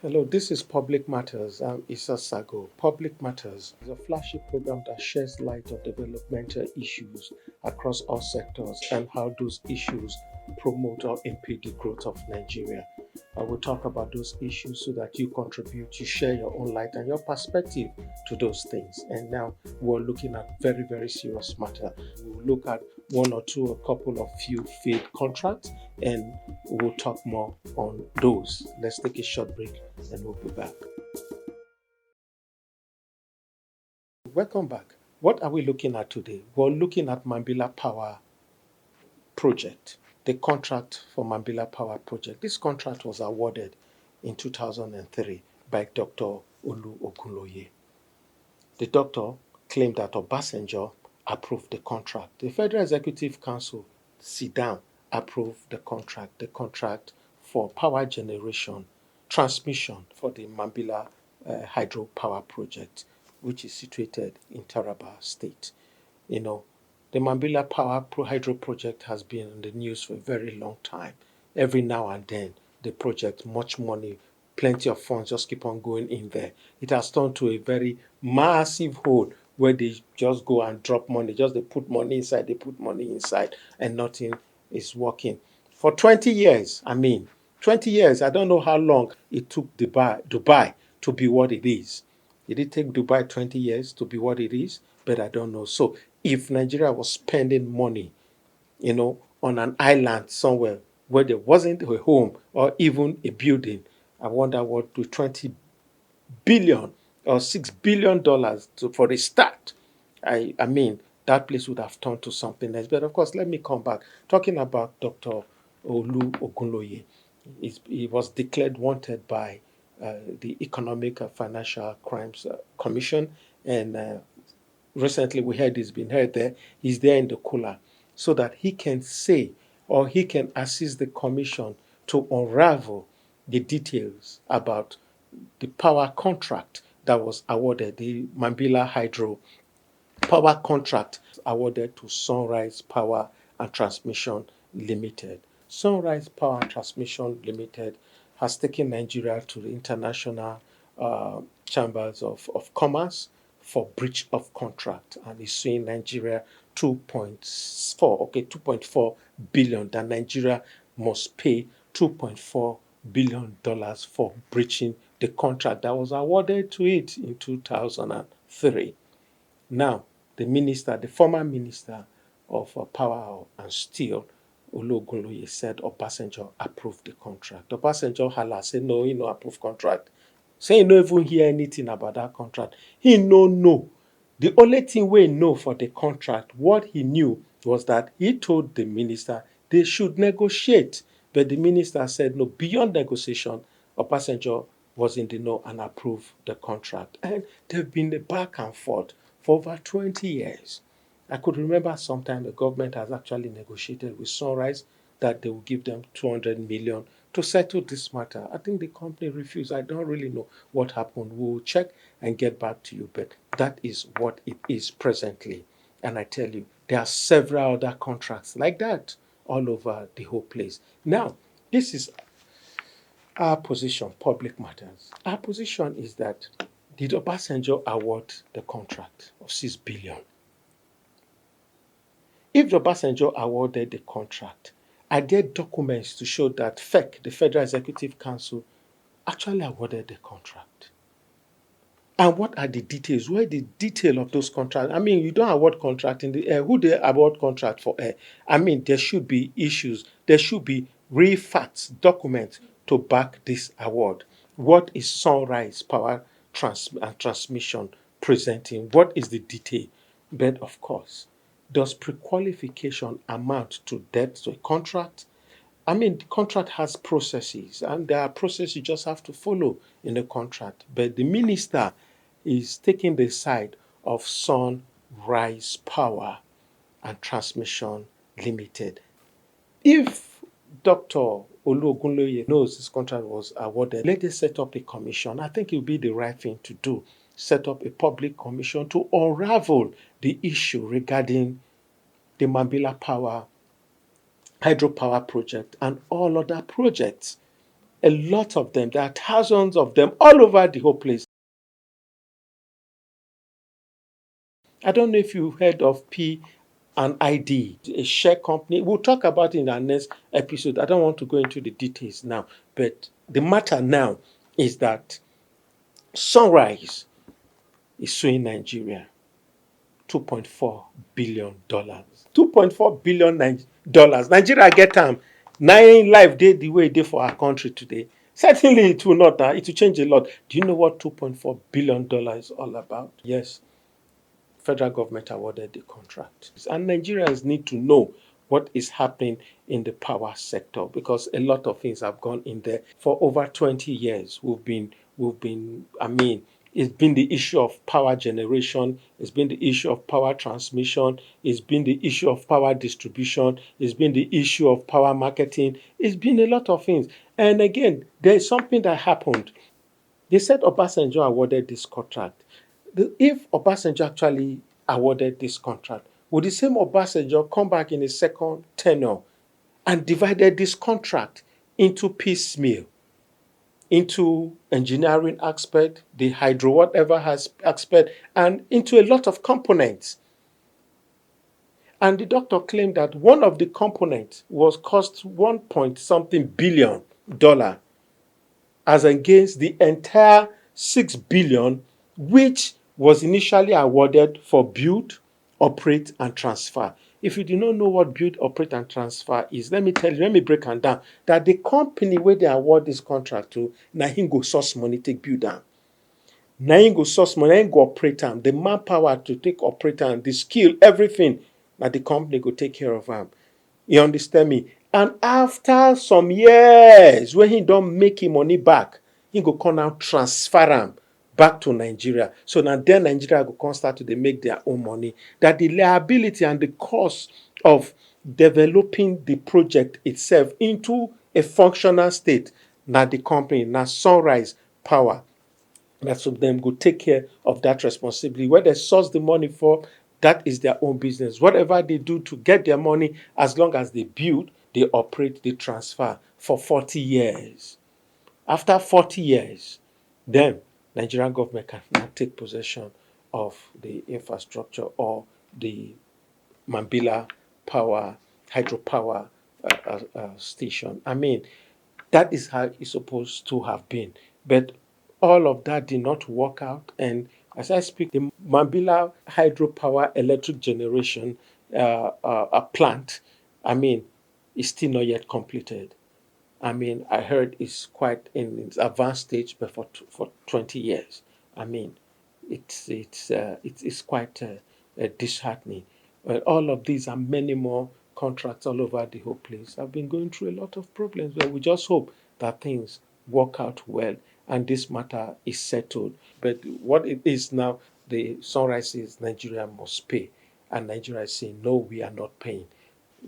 Hello, this is Public Matters. I'm Issa Sago. Public Matters is a flashy program that sheds light on developmental issues across all sectors and how those issues promote or impede the growth of Nigeria. I will talk about those issues so that you contribute, you share your own light and your perspective to those things. And now we're looking at very serious matter. We'll look at one or two, a couple of few failed contracts, and we'll talk more on those. Let's take a short break and we'll be back. Welcome back. What are we looking at today? We're looking at Mambila Power Project, the contract for Mambila Power Project. This contract was awarded in 2003 by Dr. Olu Ogunloye. The doctor claimed that Obasanjo approved the contract. The Federal Executive Council sit down, approved the contract for power generation, transmission for the Mambila hydropower project, which is situated in Taraba State. You know, the Mambila Hydro project has been in the news for a very long time. Every now and then, the project, much money, plenty of funds just keep on going in there. It has turned to a very massive hole where they just go and drop money. Just they put money inside, and nothing is working. For 20 years, 20 years, I don't know how long it took Dubai to be what it is. Did it take Dubai 20 years to be what it is? But I don't know. So if Nigeria was spending money, on an island somewhere where there wasn't a home or even a building, I wonder what the 20 billion or $6 billion for a start. I mean, that place would have turned to something else. But of course, let me come back. Talking about Dr. Olu Ogunloye, he was declared wanted by the Economic and Financial Crimes Commission, and recently we heard he's been heard there. He's there in the cooler so that he can say or he can assist the commission to unravel the details about the power contract that was awarded, the Mambila Hydro power contract awarded to Sunrise Power and Transmission Limited. Sunrise Power and Transmission Limited has taken Nigeria to the international chambers of commerce for breach of contract and is suing Nigeria 2.4 billion, that Nigeria must pay 2.4 billion dollars for breaching the contract that was awarded to it in 2003. Now, the former minister of Power and Steel, Ologunloye, said Obasanjo approved the contract. Obasanjo hala say no, he no approve contract. Say he no even hear anything about that contract. He no know. The only thing we know for the contract, what he knew was that he told the minister they should negotiate. But the minister said no, beyond negotiation, Obasanjo was in the know and approved the contract. And they've been a back and forth for over 20 years. I could remember sometime the government has actually negotiated with Sunrise that they will give them 200 million to settle this matter. I think the company refused. I don't really know what happened. We will check and get back to you, but that is what it is presently. And I tell you, there are several other contracts like that all over the whole place. Now, this is our position, Public Matters. Our position is that did Obasanjo award the contract of 6 billion? If Obasanjo awarded the contract, are there documents to show that FEC, the Federal Executive Council, actually awarded the contract? And what are the details? Where the detail of those contracts? I mean, you don't award contract in the air. Who they award contract for air? I mean, there should be issues. There should be real facts, documents to back this award. What is Sunrise Power and Transmission presenting? What is the detail? But of course, does pre-qualification amount to debt to a contract? I mean, the contract has processes, and there are processes you just have to follow in the contract. But the minister is taking the side of Sunrise Power and Transmission Limited. If Dr. Oluogunloye knows this contract was awarded, let us set up a commission. I think it would be the right thing to do. Set up a public commission to unravel the issue regarding the Mambila hydropower project and all other projects. A lot of them. There are thousands of them all over the whole place. I don't know if you heard of P and ID, a share company. We'll talk about it in our next episode. I don't want to go into the details now, but the matter now is that Sunrise is suing Nigeria $2.4 billion. $2.4 billion. Nigeria get them. Nine life day the way they for our country today. Certainly it will not. It will change a lot. Do you know what $2.4 billion is all about? Yes, federal government awarded the contract. And Nigerians need to know what is happening in the power sector because a lot of things have gone in there. For over 20 years, it's been the issue of power generation, it's been the issue of power transmission, it's been the issue of power distribution, it's been the issue of power marketing, it's been a lot of things. And again, there is something that happened. They said Obasanjo awarded this contract. If Obasanjo actually awarded this contract, would the same Obasanjo come back in a second tenure and divided this contract into piecemeal, into engineering aspect, the hydro whatever has aspect, and into a lot of components? And the doctor claimed that one of the components was cost 1 point something billion as against the entire 6 billion which was initially awarded for build, operate, and transfer. If you do not know what build, operate, and transfer is, let me tell you, let me break it down. That the company where they award this contract to, na him go source money take build am. Na him go source money, na him go operate am. The manpower to take operate am, the skill, everything, na the company go take care of am. You understand me? And after some years, when he don't make him money back, he go come now transfer am back to Nigeria. So now then Nigeria go come start to they make their own money. That the liability and the cost of developing the project itself into a functional state, now the company, now Sunrise Power, that's of them go take care of that responsibility. Where they source the money for, that is their own business. Whatever they do to get their money, as long as they build, they operate, they transfer for 40 years. After 40 years, then Nigerian government can now take possession of the infrastructure or the Mambila power, hydropower station. I mean, that is how it's supposed to have been. But all of that did not work out. And as I speak, the Mambila hydropower electric generation plant, I mean, is still not yet completed. I mean, I heard it's quite in its advanced stage, but for 20 years. I mean, it's quite disheartening. All of these and many more contracts all over the whole place. I've been going through a lot of problems, but we just hope that things work out well and this matter is settled. But what it is now, the Sunrise says Nigeria must pay, and Nigeria is saying no, we are not paying.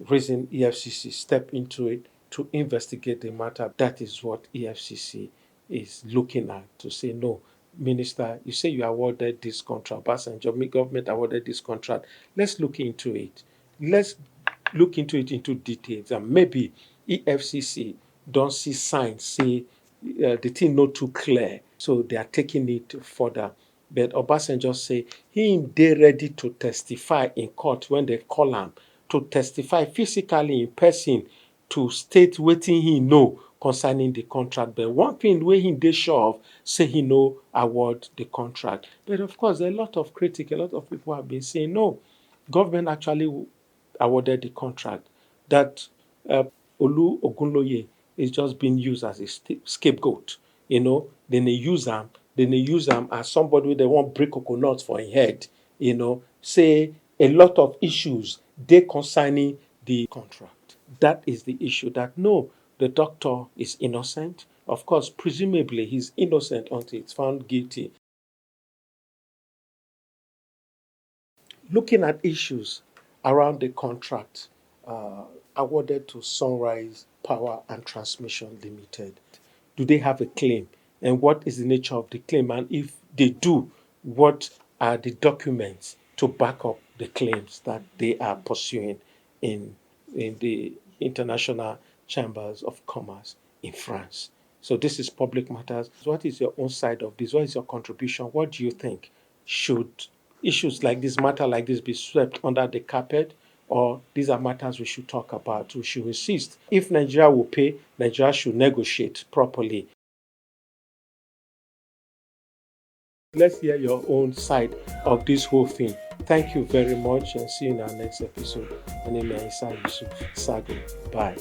Reason EFCC step into it to investigate the matter. That is what EFCC is looking at to say, no, Minister, you say you awarded this contract, Obasanjo government awarded this contract. Let's look into it. Let's look into it into details, and maybe EFCC don't see signs, say the thing not too clear, so they are taking it further. But Obasanjo say he dey ready to testify in court when they call him to testify physically in person to state wetin he know concerning the contract. But one thing wey he dey sure of, say he no award the contract. But of course, a lot of critics, a lot of people have been saying no, government actually awarded the contract. That Olu Ogunloye is just being used as a scapegoat. You know, then they use them. Then they use them as somebody they want break coconuts for his head. You know, say a lot of issues they concerning the contract. That is the issue. That no, the doctor is innocent. Of course, presumably he's innocent until it's found guilty. Looking at issues around the contract awarded to Sunrise Power and Transmission Limited. Do they have a claim? And what is the nature of the claim? And if they do, what are the documents to back up the claims that they are pursuing in the International Chambers of Commerce in France? So this is public matters. What is your own side of this? What is your contribution? What do you think? Should issues like this, matter like this, be swept under the carpet? Or these are matters we should talk about, we should insist. If Nigeria will pay, Nigeria should negotiate properly. Let's hear your own side of this whole thing. Thank you very much and see you in our next episode. My name is Isa Yusuf Sago. Bye.